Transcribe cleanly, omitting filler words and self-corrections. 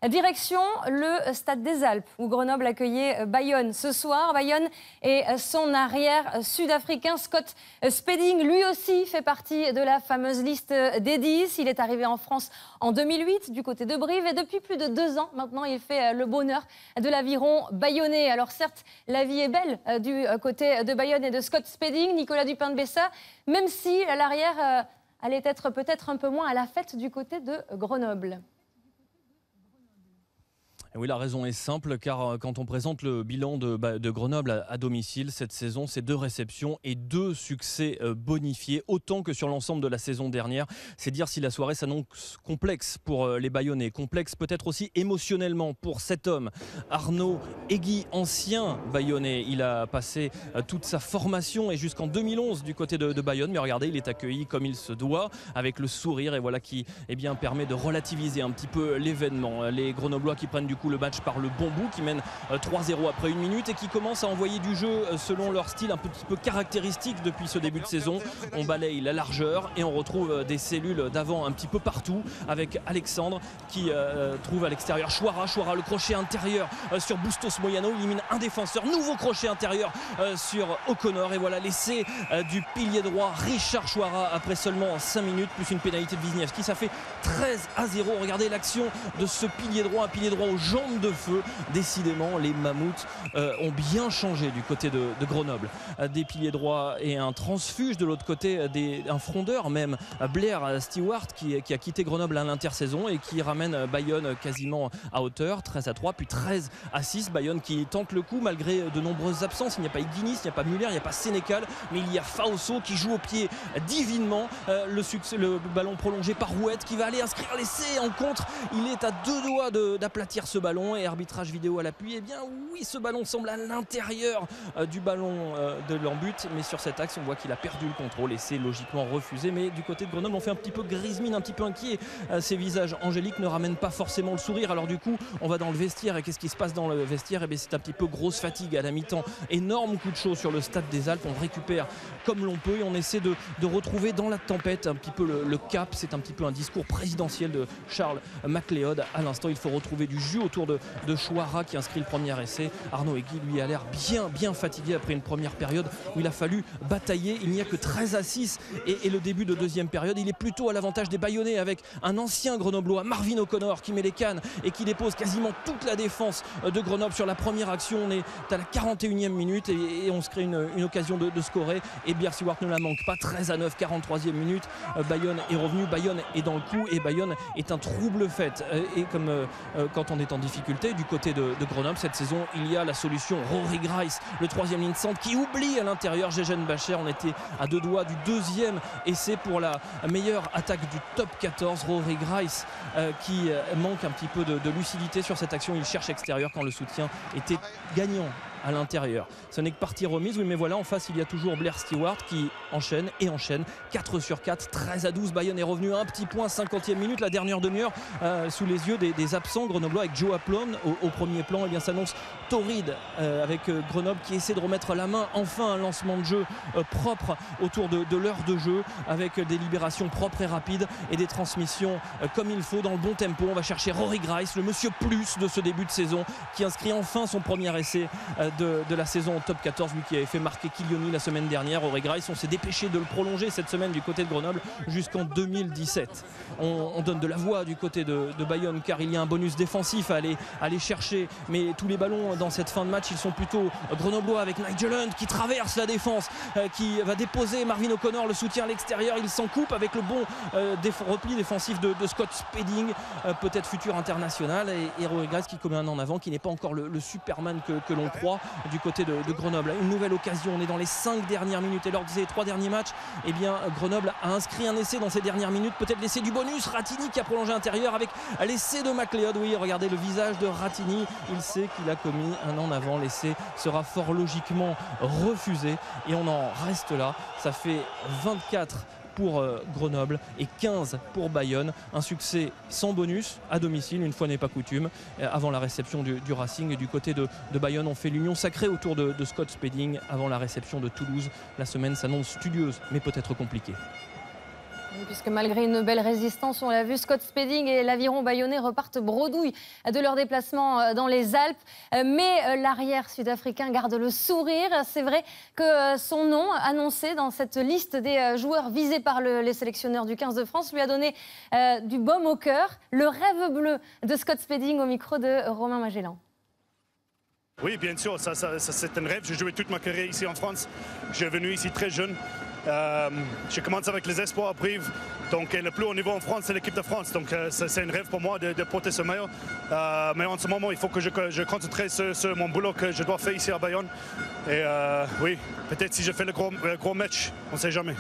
Direction le Stade des Alpes, où Grenoble accueillait Bayonne ce soir. Bayonne et son arrière sud-africain Scott Spedding, lui aussi fait partie de la fameuse liste des 10. Il est arrivé en France en 2008 du côté de Brive et depuis plus de 2 ans maintenant, il fait le bonheur de l'aviron bayonnais. Alors certes, la vie est belle du côté de Bayonne et de Scott Spedding, Nicolas Dupin de Bessa, même si l'arrière allait être peut-être un peu moins à la fête du côté de Grenoble. Oui, la raison est simple, car quand on présente le bilan de Grenoble à domicile cette saison, c'est 2 réceptions et 2 succès bonifiés, autant que sur l'ensemble de la saison dernière. C'est dire si la soirée s'annonce complexe pour les Bayonnais, complexe peut-être aussi émotionnellement pour cet homme, Arnaud Egui, ancien Bayonnais. Il a passé toute sa formation et jusqu'en 2011 du côté de Bayonne, mais regardez, il est accueilli comme il se doit, avec le sourire, et voilà qui permet de relativiser un petit peu l'événement. Les Grenoblois qui prennent du coup le match par le bon bout, qui mène 3-0 après 1 minute et qui commence à envoyer du jeu selon leur style un petit peu caractéristique depuis ce début de saison. On balaye la largeur et on retrouve des cellules d'avant un petit peu partout, avec Alexandre qui trouve à l'extérieur Chouara, le crochet intérieur sur Bustos Moyano, il élimine un défenseur, nouveau crochet intérieur sur O'Connor, et voilà l'essai du pilier droit Richard Chouara après seulement 5 minutes plus une pénalité de Wisniewski. Ça fait 13-0. Regardez l'action de ce pilier droit, un pilier droit aux jambes de feu. Décidément, les mammouths ont bien changé du côté de Grenoble. Des piliers droits et un transfuge de l'autre côté, un frondeur même, Blair Stewart qui a quitté Grenoble à l'intersaison et qui ramène Bayonne quasiment à hauteur, 13-3, puis 13-6. Bayonne qui tente le coup malgré de nombreuses absences. Il n'y a pas Iguinis, il n'y a pas Muller, il n'y a pas Sénécal, mais il y a Faoso qui joue au pied divinement. Le ballon prolongé par Rouette qui va aller inscrire l'essai en contre. Il est à 2 doigts d'aplatir ce ballon, et arbitrage vidéo à l'appui. Eh bien oui, ce ballon semble à l'intérieur du ballon de l'embut, mais sur cet axe on voit qu'il a perdu le contrôle et c'est logiquement refusé. Mais du côté de Grenoble on fait un petit peu grise mine, un petit peu inquiet. Ces visages angéliques ne ramènent pas forcément le sourire. Alors du coup on va dans le vestiaire, et qu'est-ce qui se passe dans le vestiaire? Eh bien c'est un petit peu grosse fatigue à la mi-temps, énorme coup de chaud sur le Stade des Alpes. On récupère comme l'on peut et on essaie de retrouver dans la tempête un petit peu le cap. C'est un petit peu un discours présidentiel de Charles MacLeod. À l'instant il faut retrouver du jus autour de Chouara qui inscrit le premier essai. Arnaud Egui lui a l'air bien fatigué après une première période où il a fallu batailler. Il n'y a que 13-6 et le début de deuxième période, il est plutôt à l'avantage des Bayonnais, avec un ancien Grenoblois, Marvin O'Connor, qui met les cannes et qui dépose quasiment toute la défense de Grenoble sur la première action. On est à la 41e minute et on se crée une occasion de scorer, et Blair Stewart ne la manque pas. 13-9, 43e minute. Bayonne est revenu, Bayonne est dans le coup et Bayonne est un trouble fait. Et comme quand on est en difficulté du côté de Grenoble cette saison, il y a la solution Rory Grice, le 3e ligne centre, qui oublie à l'intérieur Jejen Bacher. On était à 2 doigts du 2e essai pour la meilleure attaque du top 14. Rory Grice qui manque un petit peu de lucidité sur cette action. Il cherche extérieur quand le soutien était gagnant à l'intérieur. Ce n'est que partie remise, oui, mais voilà, en face il y a toujours Blair Stewart qui enchaîne et enchaîne. 4 sur 4, 13-12. Bayonne est revenu à un petit point, 50e minute, la dernière demi-heure sous les yeux des absents grenoblois, avec Joe Aplon au premier plan. Et bien s'annonce torride avec Grenoble qui essaie de remettre la main. Enfin un lancement de jeu propre autour de l'heure de jeu, avec des libérations propres et rapides et des transmissions comme il faut dans le bon tempo. On va chercher Rory Grice, le monsieur plus de ce début de saison, qui inscrit enfin son premier essai de la saison top 14, lui qui avait fait marquer Kilioni la semaine dernière. Rory Grice, on s'est dépêché de le prolonger cette semaine du côté de Grenoble jusqu'en 2017. On donne de la voix du côté de Bayonne, car il y a un bonus défensif à aller chercher, mais tous les ballons dans cette fin de match ils sont plutôt grenoblois, avec Nigel Hunt qui traverse la défense, qui va déposer Marvin O'Connor, le soutien à l'extérieur. Il s'en coupe avec le bon repli défensif de Scott Spedding, peut-être futur international, et Rory Grice qui commet un en avant, qui n'est pas encore le Superman que l'on croit du côté de Grenoble. Une nouvelle occasion, on est dans les 5 dernières minutes, et lors de ces 3 derniers matchs, eh bien Grenoble a inscrit un essai dans ces dernières minutes, peut-être l'essai du bonus. Ratini qui a prolongé intérieur avec l'essai de MacLeod. Oui, regardez le visage de Ratini, il sait qu'il a commis un en avant. L'essai sera fort logiquement refusé et on en reste là. Ça fait 24 pour Grenoble et 15 pour Bayonne. Un succès sans bonus à domicile, une fois n'est pas coutume, avant la réception du Racing. Et du côté de Bayonne, on fait l'union sacrée autour de Scott Spedding avant la réception de Toulouse. La semaine s'annonce studieuse mais peut-être compliquée. Puisque malgré une belle résistance, on l'a vu, Scott Spedding et l'aviron bayonnais repartent bredouille de leur déplacement dans les Alpes. Mais l'arrière sud-africain garde le sourire. C'est vrai que son nom, annoncé dans cette liste des joueurs visés par les sélectionneurs du 15 de France, lui a donné du baume au cœur. Le rêve bleu de Scott Spedding au micro de Romain Magellan. Oui, bien sûr, ça c'est un rêve. J'ai joué toute ma carrière ici en France. Je suis venu ici très jeune. J'ai commencé avec les espoirs à Brive. Donc le plus haut niveau en France, c'est l'équipe de France. Donc c'est un rêve pour moi de porter ce maillot. Mais en ce moment, il faut que je concentre sur mon boulot que je dois faire ici à Bayonne. Et oui, peut-être si je fais le gros match, on ne sait jamais.